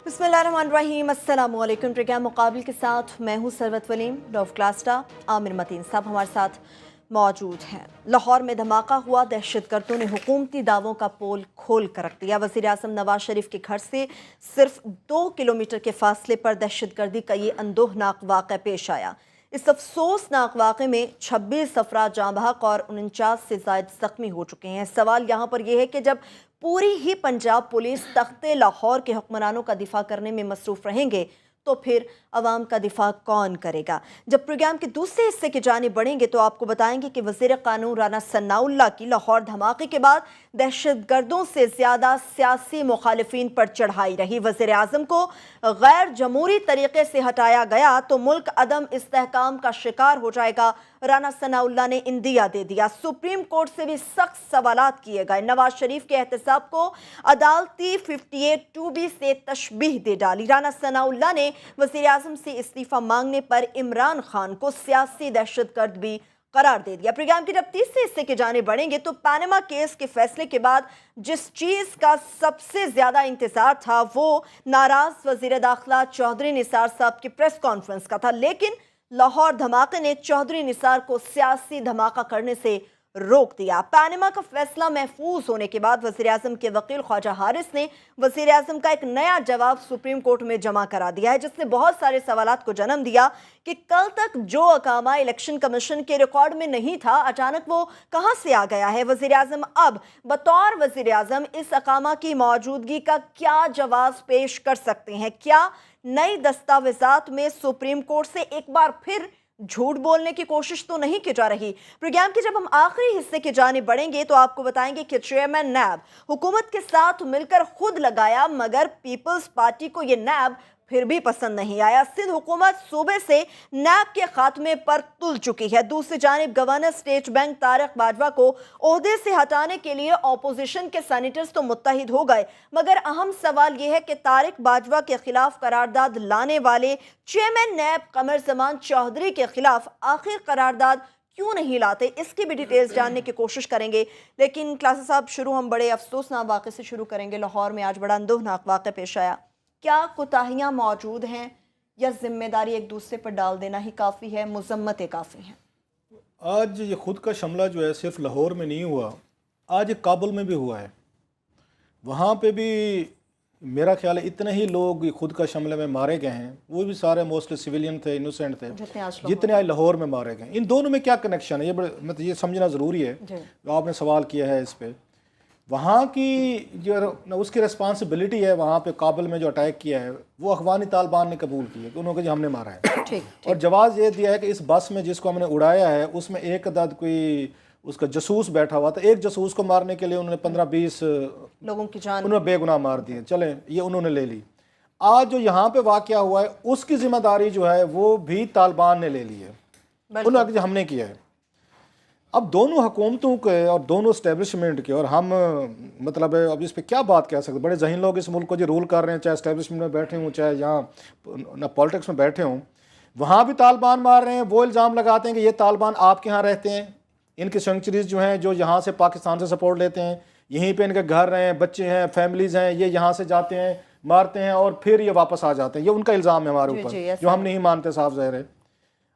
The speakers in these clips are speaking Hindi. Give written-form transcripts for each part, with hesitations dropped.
बिस्मिल्लाहिर्रहमानिर्रहीम, अस्सलाम वालेकुम। प्रोग्राम मुकाबिल के साथ मैं हूँ सरवत वलीम। रऊफ कालस्रा, आमिर मतीन साहब हमारे साथ मौजूद हैं। लाहौर में धमाका हुआ, दहशतगर्दों ने हुकूमती दावों का पोल खोल कर रख दिया। वज़ीर आज़म नवाज शरीफ के घर से सिर्फ 2 किलोमीटर के फासले पर दहशतगर्दी का ये अंदोहनाक वाक़या पेश आया। इस अफसोसनाक वाक़े में 26 अफराद जाँ बहक और 49 से ज़ायद ज़ख्मी हो चुके हैं। सवाल यहाँ पर यह है कि जब पूरी ही पंजाब पुलिस तख्ते लाहौर के हुक्मरानों का दिफा करने में मसरूफ़ रहेंगे तो फिर अवाम का दिफा कौन करेगा। जब प्रोग्राम के दूसरे हिस्से की जानिब बढ़ेंगे तो आपको बताएंगे कि वज़ीर क़ानून राना सनाउल्लाह की लाहौर धमाके के बाद दहशतगर्दों से ज़्यादा सियासी मुखालिफिन पर चढ़ाई रही। वज़ीर आज़म को गैर जमहूरी तरीके से हटाया गया तो मुल्क अदम इस्तेहकाम का शिकार हो जाएगा। राना सनाउल्लाह ने इंदिया दे दिया। सुप्रीम कोर्ट से भी सख्त सवालात किए गए। नवाज शरीफ के एहतसाब को अदालती 58(2)B से तशबीह दे डाली। राना सनाउल्लाह ने वज़ीर आज़म से इस्तीफा मांगने पर इमरान खान को सियासी दहशतगर्द भी करार दे दिया। प्रोग्राम के जब तीसरे हिस्से के जाने बढ़ेंगे तो पनामा केस के फैसले के बाद जिस चीज़ का सबसे ज़्यादा इंतजार था वो नाराज़ वज़ीर दाखिला चौधरी निसार साहब की प्रेस कॉन्फ्रेंस का था, लेकिन लाहौर धमाके ने चौधरी निसार को सियासी धमाका करने से रोक दिया। पनामा का फैसला महफूज होने के बाद वज़ीर आज़म के वकील ख्वाजा हारिस ने वज़ीर आज़म का एक नया जवाब सुप्रीम कोर्ट में जमा करा दिया है, जिसने बहुत सारे सवालात को जन्म दिया कि कल तक जो अकामा इलेक्शन कमीशन के रिकॉर्ड में नहीं था, अचानक वो कहां से आ गया है। वज़ीर आज़म अब बतौर वज़ीर आज़म इस अकामा की मौजूदगी का क्या जवाब पेश कर सकते हैं? क्या नई दस्तावेजात में सुप्रीम कोर्ट से एक बार फिर झूठ बोलने की कोशिश तो नहीं की जा रही? प्रोग्राम के जब हम आखिरी हिस्से की जानिब बढ़ेंगे तो आपको बताएंगे कि चेयरमैन नैब हुकूमत के साथ मिलकर खुद लगाया, मगर पीपल्स पार्टी को यह नैब फिर भी पसंद नहीं आया। सिंध हुकूमत सूबे से नैब के खात्मे पर तुल चुकी है। दूसरी जानिब governor state bank Tariq Bajwa को ओहदे से हटाने के लिए ऑपोजिशन के सेनेटर्स तो मुत्तहिद हो गए, मगर अहम सवाल यह है कि तारिक बाजवा के खिलाफ करारदाद लाने वाले चेयरमैन नैब कमर जमान चौधरी के खिलाफ आखिर करारदाद क्यों नहीं लाते, इसकी भी डिटेल्स जानने की कोशिश करेंगे। लेकिन क्लासेस साहब, शुरू हम बड़े अफसोसनाक वाक़े से शुरू करेंगे। लाहौर में आज बड़ा अंदोहनाक वाक़या पेश आया। क्या कोताहियाँ मौजूद हैं या जिम्मेदारी एक दूसरे पर डाल देना ही काफ़ी है, मुज़म्मतें काफ़ी हैं? आज ये खुद का शमला जो है सिर्फ लाहौर में नहीं हुआ, आज काबुल में भी हुआ है। वहाँ पे भी मेरा ख्याल है इतने ही लोग खुद का शमले में मारे गए हैं, वो भी सारे मोस्टली सिविलियन थे, इनोसेंट थे, जितने आज लाहौर में मारे गए। इन दोनों में क्या कनेक्शन है, ये बड़े मतलब ये समझना ज़रूरी है। आपने सवाल किया है इस पर। वहाँ की जो उसकी रिस्पॉन्सिबिलिटी है, वहाँ पे काबुल में जो अटैक किया है वो अफगानी तालिबान ने कबूल किया कि उन्होंने हमने मारा है। ठीक। और जवाब ये दिया है कि इस बस में जिसको हमने उड़ाया है उसमें एक अदद कोई उसका जसूस बैठा हुआ था। एक जसूस को मारने के लिए उन्होंने 15-20 लोगों की जान उन्होंने बेगुनाह मार दिए। चले ये उन्होंने ले ली। आज जो यहाँ पे वाक़या हुआ है उसकी जिम्मेदारी जो है वो भी तालिबान ने ले ली है, उन्होंने हमने किया है। अब दोनों हुकूमतों के और दोनों इस्टेब्लिशमेंट के, और हम मतलब अब इस पर क्या बात कह सकते, बड़े जहीन लोग इस मुल्क को जो रूल कर रहे हैं, चाहे इस्टेब्लिशमेंट में बैठे हों चाहे यहाँ पॉलिटिक्स में बैठे हों, वहाँ भी तालिबान मार रहे हैं। वो इल्ज़ाम लगाते हैं कि ये तालिबान आपके यहाँ रहते हैं, इनके सेंचुरीज जो हैं जो यहाँ से पाकिस्तान से सपोर्ट लेते हैं, यहीं पर इनके घर हैं, बच्चे हैं, फैमिलीज़ हैं, ये यहाँ से जाते हैं, मारते हैं और फिर ये वापस आ जाते हैं। ये उनका इल्ज़ाम है हमारे ऊपर, जो हम नहीं मानते, साफ ज़ाहिर है।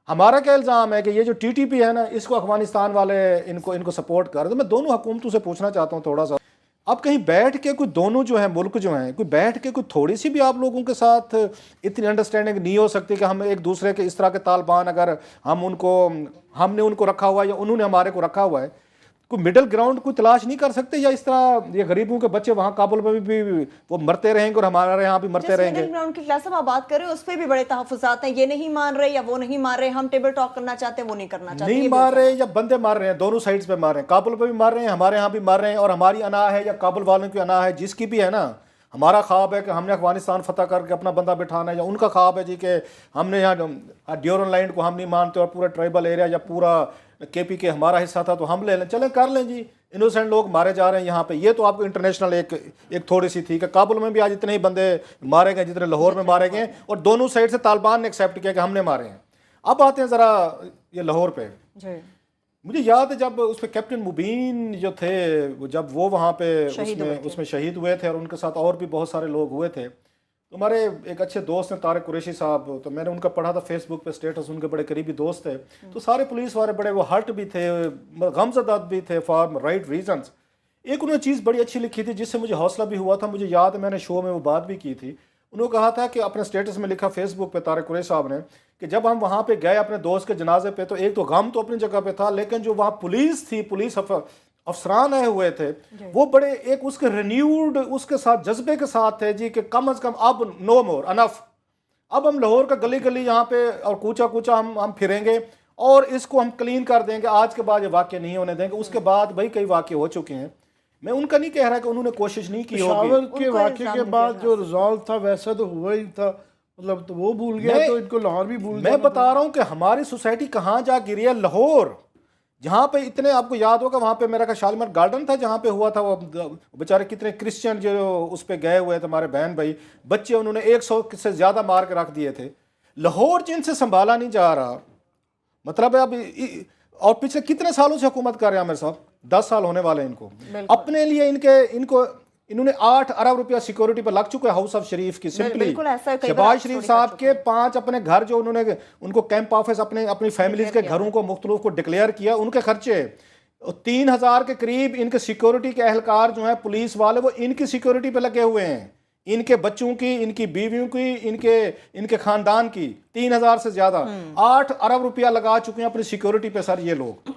हमारा क्या इल्ज़ाम है कि ये जो टीटीपी है ना, इसको अफगानिस्तान वाले इनको सपोर्ट कर रहे। तो मैं दोनों हुकूमतों से पूछना चाहता हूँ थोड़ा सा, अब कहीं बैठ के कोई दोनों जो हैं मुल्क जो हैं, कोई बैठ के कोई थोड़ी सी भी आप लोगों के साथ इतनी अंडरस्टैंडिंग नहीं हो सकती कि हम एक दूसरे के इस तरह के तालिबान, अगर हमने उनको रखा हुआ है या उन्होंने हमारे को रखा हुआ है, कोई मिडिल ग्राउंड को तलाश नहीं कर सकते? या इस तरह ये गरीबों के बच्चे वहाँ काबुल में भी वो मरते रहेंगे और हमारे यहाँ भी मरते रहेंगे? मिडिल ग्राउंड की क्लास आप बात कर रहे हो, उस पर भी बड़े तहफ़्फ़ुज़ात हैं। ये नहीं मान रहे या वो नहीं मान रहे, हम टेबल टॉक करना चाहते हैं, वो नहीं करना चाहते। नहीं मार रहे या बंदे मार रहे हैं, दोनों साइड्स पे मार रहे हैं। काबुल पे भी मार रहे हैं, हमारे यहाँ भी मार रहे हैं। और हमारी अना है या काबुल वालों की अना है, जिसकी भी है ना, हमारा ख्वाब है कि हमने अफगानिस्तान फतह करके अपना बंदा बिठाना है, या उनका ख्वाब है जी कि हमने यहाँ ड्यूरन लाइन को हम नहीं मानते और पूरा ट्राइबल एरिया या पूरा केपी के हमारा हिस्सा था तो हम ले लें, चलें कर लें जी। इनोसेंट लोग मारे जा रहे हैं यहाँ पे। ये तो आपको इंटरनेशनल एक थोड़ी सी थी कि काबुल में भी आज इतने ही बंदे मारे गए जितने लाहौर में मारे गए, और दोनों साइड से तालिबान ने एक्सेप्ट किया कि हमने मारे हैं। अब आते हैं ज़रा ये लाहौर पे। मुझे याद है जब उस पर कैप्टन मुबीन जो थे, जब वो वहाँ पे उसमें शहीद हुए थे और उनके साथ और भी बहुत सारे लोग हुए थे, तो हमारे एक अच्छे दोस्त हैं तारिक कुरैशी साहब, तो मैंने उनका पढ़ा था फेसबुक पे स्टेटस, उनके बड़े करीबी दोस्त थे। तो सारे पुलिस वाले बड़े वो हर्ट भी थे, गमज़दा भी थे फॉर राइट रीजंस। एक उन्होंने चीज़ बड़ी अच्छी लिखी थी जिससे मुझे हौसला भी हुआ था, मुझे याद है मैंने शो में वो बात भी की थी। उन्होंने कहा था कि अपने स्टेटस में लिखा फेसबुक पे तारिक कुरैशी साहब ने कि जब हम वहाँ पे गए अपने दोस्त के जनाजे पे, तो एक तो गम तो अपनी जगह पे था, लेकिन जो वहाँ पुलिस थी, पुलिस अफसरान आए हुए थे, वो बड़े एक उसके रिन्यूड उसके साथ जज्बे के साथ थे जी कि कम अज़ कम अब नो मोर अनफ, अब हम लाहौर का गली गली यहाँ पे और कूचा कूचा हम फिरेंगे और इसको हम क्लीन कर देंगे, आज के बाद ये वाक़े नहीं होने देंगे। उसके बाद भाई कई वाक़े हो चुके हैं, मैं उनका नहीं कह रहा कि उन्होंने कोशिश नहीं की होगी। पेशावर के वाक़े के बाद जो रिजॉल्व था वैसा तो हुआ ही था, मतलब तो वो भूल गया तो इनको लाहौर भी भूल गया। मैं बता रहा हूँ कि हमारी सोसाइटी कहाँ जा गिरी है। लाहौर जहाँ पे इतने, आपको याद होगा वहाँ पे मेरा का शालीमार गार्डन था जहाँ पे हुआ था, वो बेचारे कितने क्रिश्चियन जो उस पे गए हुए थे, हमारे बहन भाई बच्चे, उन्होंने 100 से ज़्यादा मार के रख दिए थे। लाहौर जिनसे संभाला नहीं जा रहा, मतलब है अब, और पिछले कितने सालों से हुकूमत कर रहे हैं आमिर साहब, 10 साल होने वाले हैं इनको। अपने लिए इन्होंने 8 अरब रुपया सिक्योरिटी पर लग चुका है हाउस ऑफ शरीफ की। सिंपली शहबाज शरीफ साहब के 5 अपने घर जो उन्होंने उनको कैंप ऑफिस अपनी फैमिलीज के घरों को मुख्तलिफ को डिक्लेयर किया, उनके खर्चे 3000 के करीब इनके सिक्योरिटी के अहलकार जो हैं पुलिस वाले, वो इनकी सिक्योरिटी पे लगे हुए हैं, इनके बच्चों की, इनकी बीवियों की, इनके खानदान की 3000 से ज्यादा 8 अरब रुपया लगा चुके हैं अपनी सिक्योरिटी पे सर ये लोग।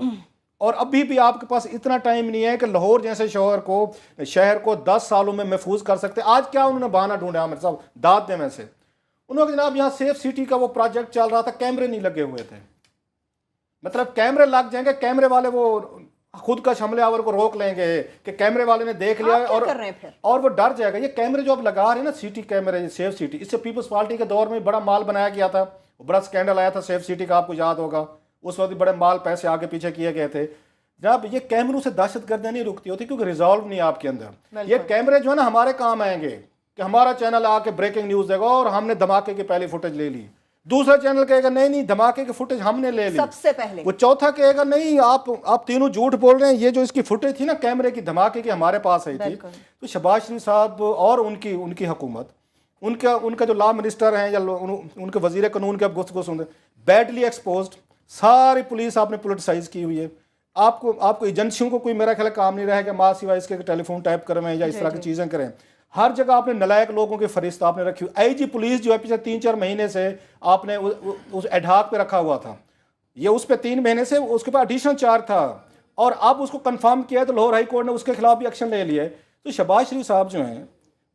और अभी भी आपके पास इतना टाइम नहीं है कि लाहौर जैसे शहर को 10 सालों में महफूज कर सकते। आज क्या उन्होंने बहाना ढूंढा आमिर साहब, दाद देने से उन्होंने, जनाब यहाँ सेफ सिटी का वो प्रोजेक्ट चल रहा था, कैमरे नहीं लगे हुए थे। मतलब कैमरे लग जाएंगे, कैमरे वाले वो खुद का हमलावर को रोक लेंगे कि कैमरे वाले ने देख लिया और वो डर जाएगा। ये कैमरे जो अब लगा रहे हैं ना, सिटी कैमरे, सेफ सिटी, इससे पीपल्स पार्टी के दौर में बड़ा माल बनाया गया था, बड़ा स्कैंडल आया था सेफ सिटी का, आपको याद होगा। उस वक्त बड़े माल पैसे आगे पीछे किए गए थे। जनाब ये कैमरों से दहशतगर्दियां नहीं रुकती होती क्योंकि रिजॉल्व नहीं है आपके अंदर। ये कैमरे जो है ना हमारे काम आएंगे कि हमारा चैनल आके ब्रेकिंग न्यूज देगा और हमने धमाके की पहली फुटेज ले ली, दूसरा चैनल कहेगा नहीं धमाके की फुटेज हमने ले ली सबसे पहले, वो चौथा कहेगा नहीं आप तीनों झूठ बोल रहे हैं, ये जो इसकी फुटेज थी ना कैमरे की धमाके की हमारे पास आई थी। तो शहबाज शरीफ साहब और उनकी हुकूमत, उनका जो लॉ मिनिस्टर हैं या उनके वजीर कानून के, अब गुफ्तगू सुन बैडली एक्सपोज्ड, सारी पुलिस आपने पोलिटिसाइज की हुई है। आपको एजेंसियों को कोई मेरा ख्याल काम नहीं रहेगा माँ सिवाय इसके टेलीफोन टाइप करें या इस तरह की चीज़ें करें। हर जगह आपने नलायक लोगों की फरिश्त आपने रखी हुई। आईजी पुलिस जो है पिछले 3-4 महीने से आपने उस एडहाक पे रखा हुआ था, ये उस पर 3 महीने से उसके पास एडिशनल चार्ज था और अब उसको कंफर्म किया तो लाहौर हाई कोर्ट ने उसके खिलाफ भी एक्शन ले लिया है। तो शहबाज शरीफ साहब जो हैं,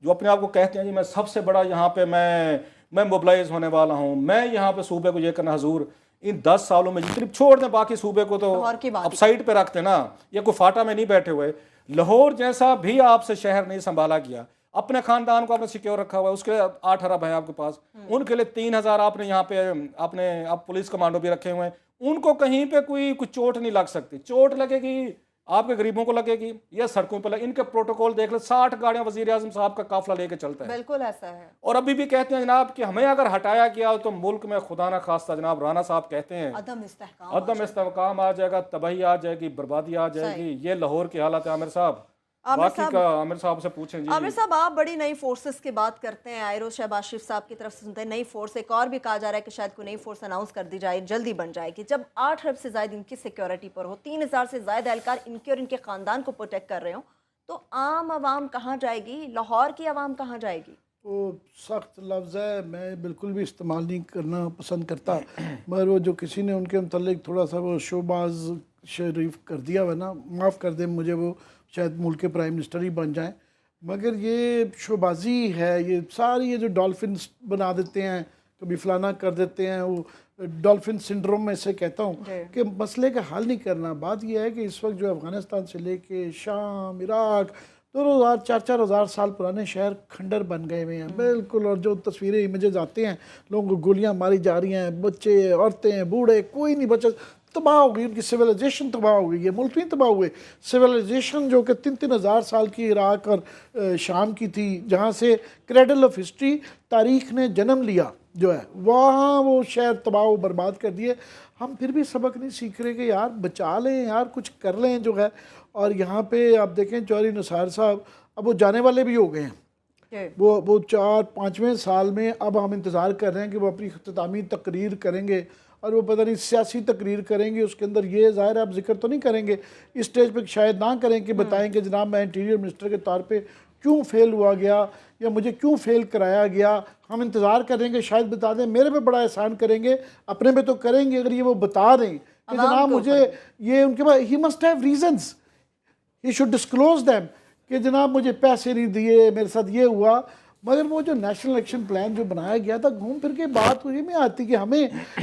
जो अपने आप को कहते हैं जी मैं सबसे बड़ा यहाँ पे मैं मोबिलाइज होने वाला हूँ, मैं यहाँ पे सूबे को ये करना, हजूर इन 10 सालों में जितनी छोड़ दें बाकी सूबे को तो अब साइड पे रखते ना, ये कोई फाटा में नहीं बैठे हुए। लाहौर जैसा भी आपसे शहर नहीं संभाला गया, अपने खानदान को आपने सिक्योर रखा हुआ है, उसके 8 अरब है आपके पास, उनके लिए 3000 आपने यहाँ पे आप पुलिस कमांडो भी रखे हुए हैं, उनको कहीं पे कोई चोट नहीं लग सकती। चोट लगेगी आपके गरीबों को लगेगी, ये सड़कों पर इनके प्रोटोकॉल देख ले, 60 गाड़ियां वजीर आजम साहब का काफिला लेके चलता है। बिल्कुल ऐसा है। और अभी भी कहते हैं जनाब कि हमें अगर हटाया गया तो मुल्क में खुदा ना खास्ता, जनाब राना साहब कहते हैं अदम इस्तेहकाम आ जाएगा, तबाही आ जाएगी, बर्बादी आ जाएगी। ये लाहौर की हालत है आमिर साहब। आमिर साहब से पूछें जी। आमिर साहब आप बड़ी नई फोर्सेस की बात करते हैं, आयरो शहबाज शरीफ साहब की तरफ से सुनते हैं नई फोर्स, एक और भी कहा जा रहा है कि शायद कोई नई फोर्स अनाउंस कर दी जाए, जल्दी बन जाएगी। जब 8 अरब से ज्यादा इनकी सिक्योरिटी पर हो, 3000 से ज्यादा एहलकार इनके और इनके खानदान को प्रोटेक्ट कर रहे हो, तो आम आवाम कहाँ जाएगी, लाहौर की आवाम कहाँ जाएगी? वो सख्त लफ्ज़ है, मैं बिल्कुल भी इस्तेमाल नहीं करना पसंद करता, मगर वो जो किसी ने उनके मुतल्लिक थोड़ा सा वो शोबाज शरीफ कर दिया हुआ ना, माफ़ कर दें मुझे, वो शायद मुल्क के प्राइम मिनिस्टर ही बन जाएं, मगर ये शोबाजी है। ये सारी ये जो डॉल्फिन बना देते हैं, कभी फलाना कर देते हैं, वो डॉल्फिन सिंड्रोम में से कहता हूँ कि मसले का हल नहीं करना। बात यह है कि इस वक्त जो अफ़गानिस्तान से लेके शाम, इराक, 4,000 4,000 साल पुराने शहर खंडर बन गए हुए हैं बिल्कुल। और जो तस्वीरें इमेजेस आते हैं, लोगों को गोलियाँ मारी जा रही हैं, बच्चे, औरतें, बूढ़े, कोई नहीं बचा, तबाह हो गई, उनकी सिविलाइजेशन तबाह हो गई है, मुल्क नहीं तबाह हुए। सिविलाइजेशन जो कि 3-3 हज़ार साल की इराक और शाम की थी, जहाँ से क्रेडल ऑफ हिस्ट्री तारीख़ ने जन्म लिया जो है, वहाँ वो शहर तबाह बर्बाद कर दिए। हम फिर भी सबक नहीं सीख रहे कि यार बचा लें, यार कुछ कर लें जो है। और यहाँ पे आप देखें चौधरी निसार साहब अब वो जाने वाले भी हो गए हैं, वो 4-5वें साल में अब हम इंतज़ार कर रहे हैं कि वो अपनी इख्तितामी तकरीर करेंगे और वो पता नहीं सियासी तकरीर करेंगे, उसके अंदर ये ज़ाहिर आप जिक्र तो नहीं करेंगे, इस स्टेज पे शायद ना करें कि बताएं कि जनाब मैं इंटीरियर मिनिस्टर के तौर पे क्यों फेल हुआ गया या मुझे क्यों फेल कराया गया। हम इंतज़ार करेंगे शायद बता दें, मेरे पे बड़ा एहसान करेंगे, अपने पे तो करेंगे अगर ये वो बता दें कि जनाब मुझे ये उनके पास he must have reasons, he should disclose them कि जनाब मुझे पैसे नहीं दिए, मेरे साथ ये हुआ। मगर वो जो नेशनल एक्शन प्लान जो बनाया गया था, घूम फिर के बात तो ये में आती कि हमें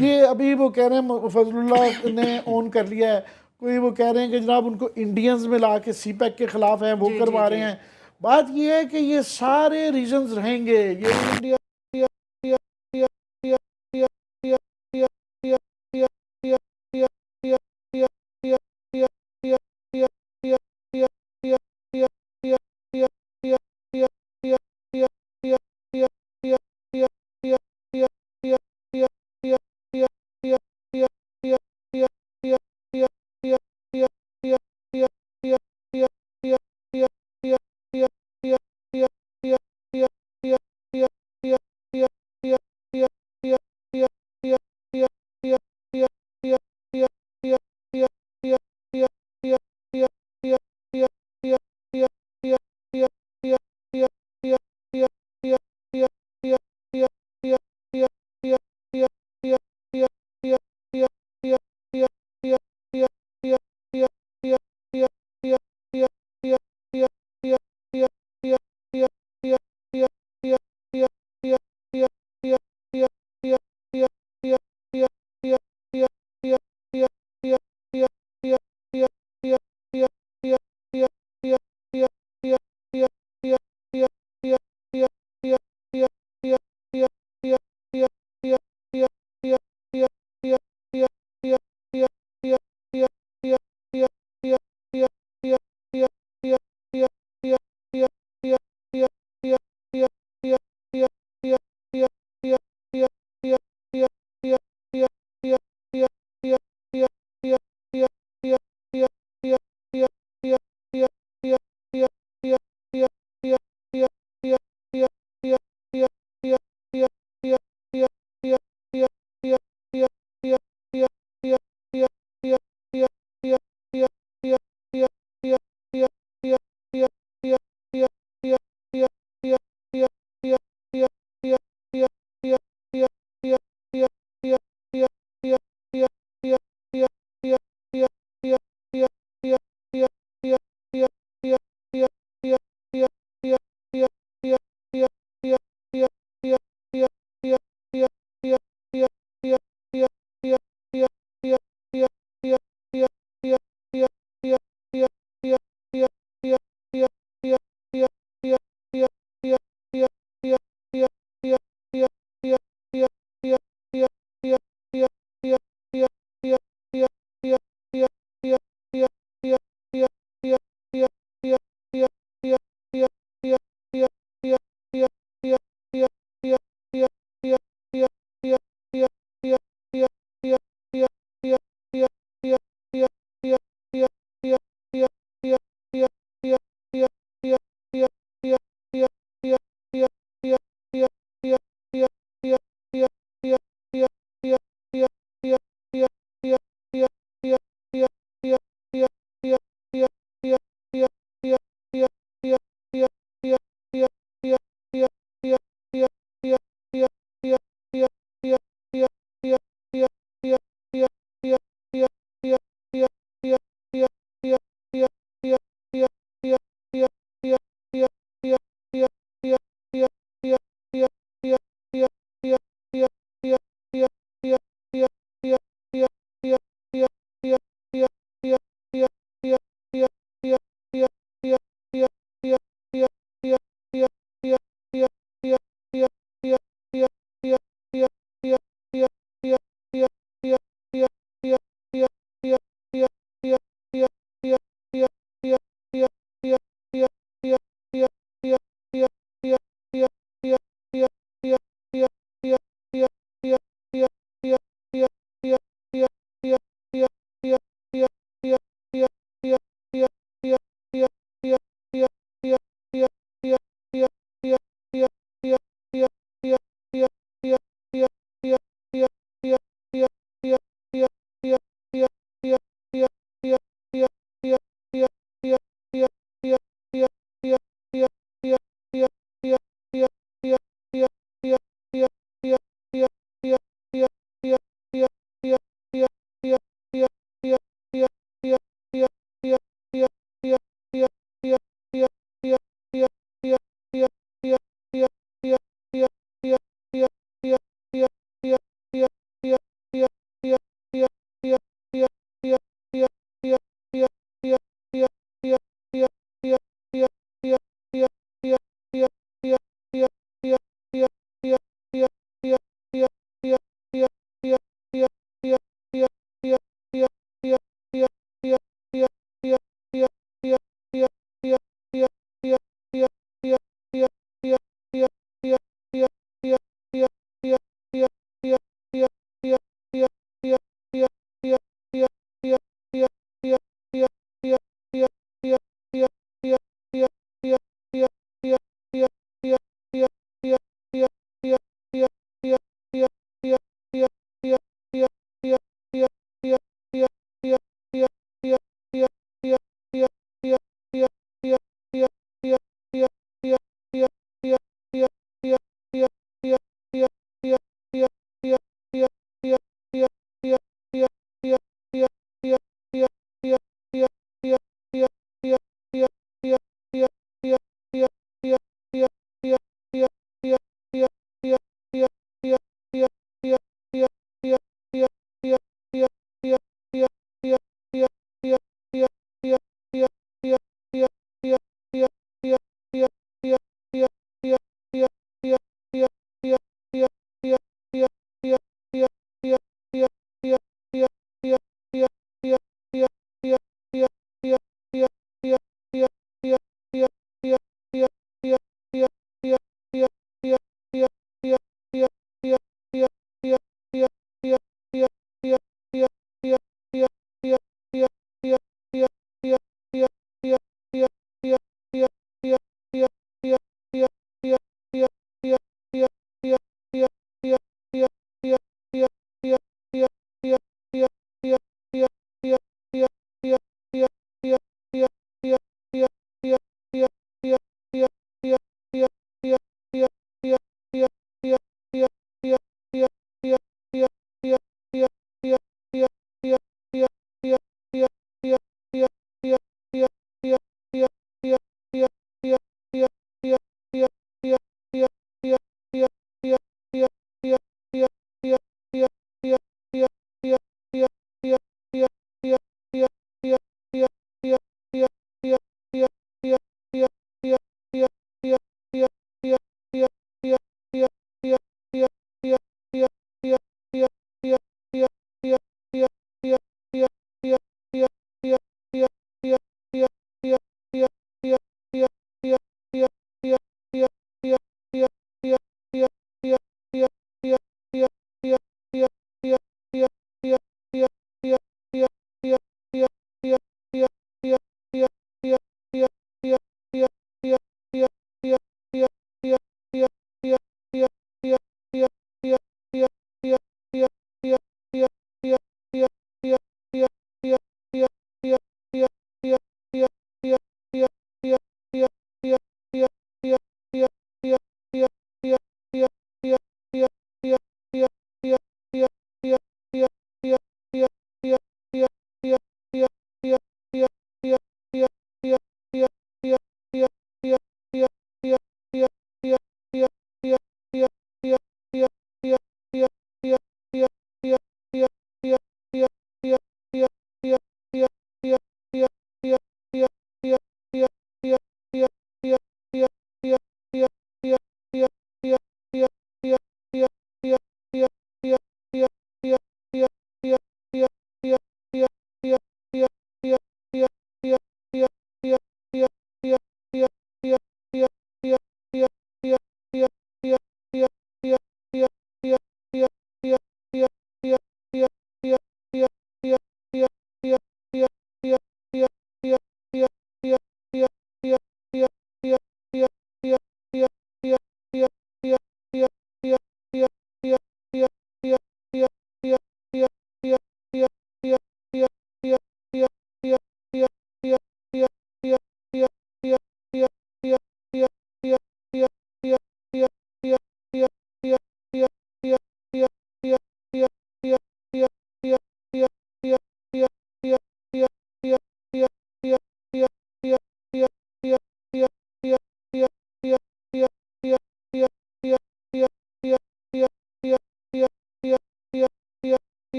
ये अभी वो कह रहे हैं फजलुल्लाह ने ओन कर लिया है, कोई वो कह रहे हैं कि जनाब उनको इंडियंस में ला के CPEC के ख़िलाफ़ हैं, वो करवा रहे हैं। बात ये है कि ये सारे रीजंस रहेंगे, ये इंडिया